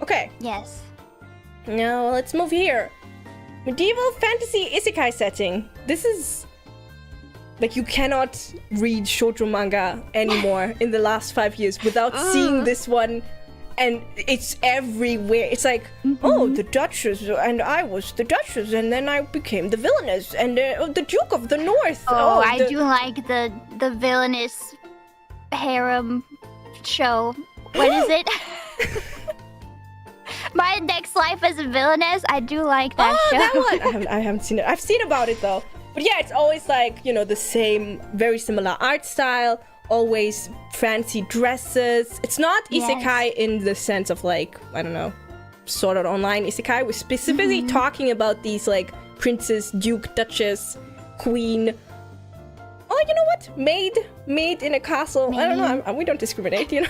Okay. Yes. Now let's move here. Medieval fantasy isekai setting. This is like you cannot read shoujo manga anymore in the last 5 years without seeing this one, and it's everywhere. It's like, oh, the Duchess, and I was the Duchess, and then I became the villainess, and the Duke of the North. I do like the villainous harem show. What is it? My Next Life as a Villainess. I do like that show. That one. I haven't seen it. I've seen about it though. But yeah, it's always like, you know, the same, very similar art style, always fancy dresses. It's not isekai in the sense of like, I don't know, Sword Art Online isekai. We're specifically talking about these like princess, duke, duchess, queen. Oh, you know what? Maid in a castle. I don't know. We don't discriminate, you know.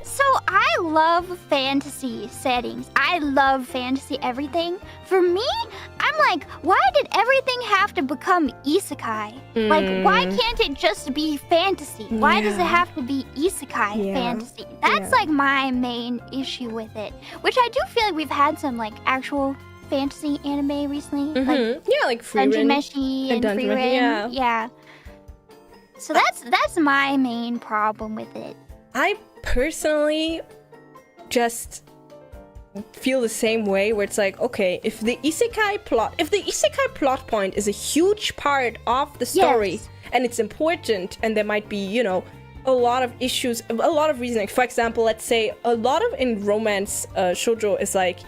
So I love fantasy settings. I love fantasy everything. For me, I'm like, why did everything have to become isekai? Like, why can't it just be fantasy? Why does it have to be isekai fantasy? That's like my main issue with it. Which I do feel like we've had some like actual fantasy anime recently. Like Frieren. Dungeon Meshi and Frieren. Yeah. So that's my main problem with it. I personally just feel the same way, where it's like, okay, if the isekai plot point is a huge part of the story and it's important, and there might be, you know, a lot of issues, a lot of reasoning. For example, let's say a lot of in romance shoujo is like,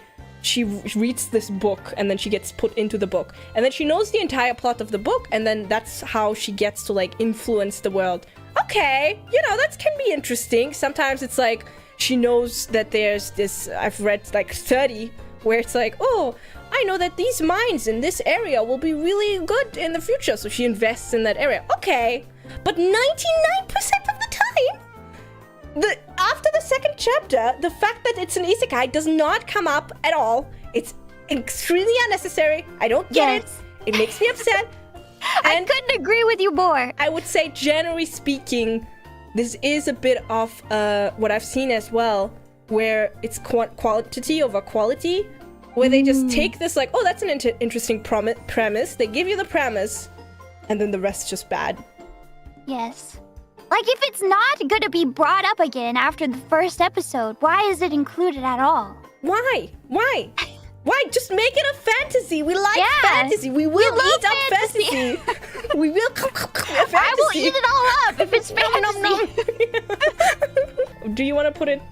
she reads this book and then she gets put into the book and then she knows the entire plot of the book, and then that's how she gets to like influence the world. Okay, you know, that can be interesting. Sometimes it's like she knows that there's this, I've read like 30 where it's like, oh, I know that these mines in this area will be really good in the future, so she invests in that area. Okay, but 99% of the time, after the second chapter, the fact that it's an isekai does not come up at all. It's extremely unnecessary. I don't get it. It makes me upset. I couldn't agree with you more. I would say, generally speaking, this is a bit of what I've seen as well, where it's quantity over quality, where they just take this like, oh, that's an interesting premise. They give you the premise, and then the rest is just bad. Yes. Like, if it's not gonna be brought up again after the first episode, why is it included at all? Why? Why? Just make it a fantasy. We like fantasy. We will eat up fantasy. We will fantasy. I will eat it all up if it's fantasy. Do you want to put it?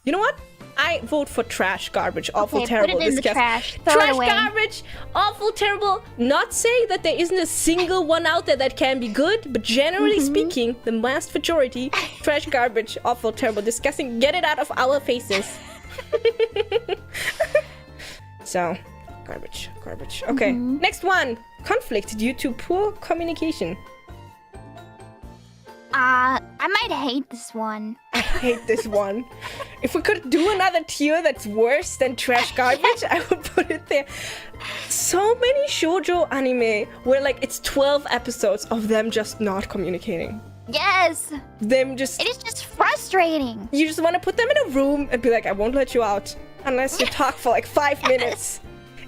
You know what? I vote for trash, garbage, awful, terrible. Put it in the trash. Throw Trash, it away. garbage, awful, terrible. Not saying that there isn't a single one out there that can be good, but generally speaking, the vast majority, trash, garbage, awful, terrible, disgusting. Get it out of our faces. So, garbage. Okay, next one. Conflict due to poor communication. I might hate this one. I hate this one. If we could do another tier that's worse than trash garbage, I would put it there. So many shoujo anime where like it's 12 episodes of them just not communicating. Yes. Them just... It is just frustrating. You just want to put them in a room and be like, I won't let you out unless you talk for like 5 minutes.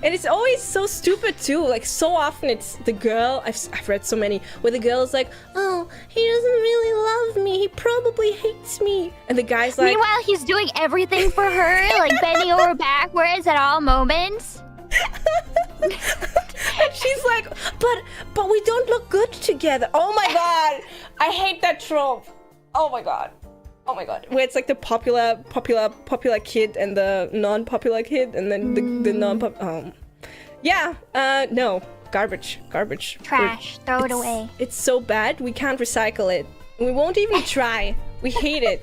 And it's always so stupid too. Like, so often it's the girl, I've read so many, where the girl is like, oh, he doesn't really love me. He probably hates me. And the guy's like... Meanwhile, he's doing everything for her, like bending over backwards at all moments. And she's like, but we don't look good together. Oh my god. I hate that trope. Oh my god. Where it's like the popular kid and the non-popular kid, and then the non-pop. No, garbage. Trash. Throw it away. It's so bad we can't recycle it. We won't even try. We hate it.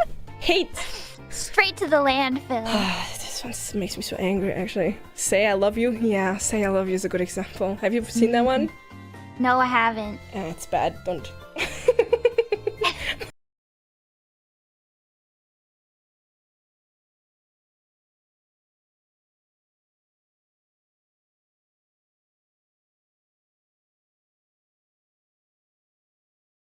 Straight to the landfill. This one makes me so angry, actually. Say I love you. Yeah, say I love you is a good example. Have you seen that one? No, I haven't. It's bad. Don't.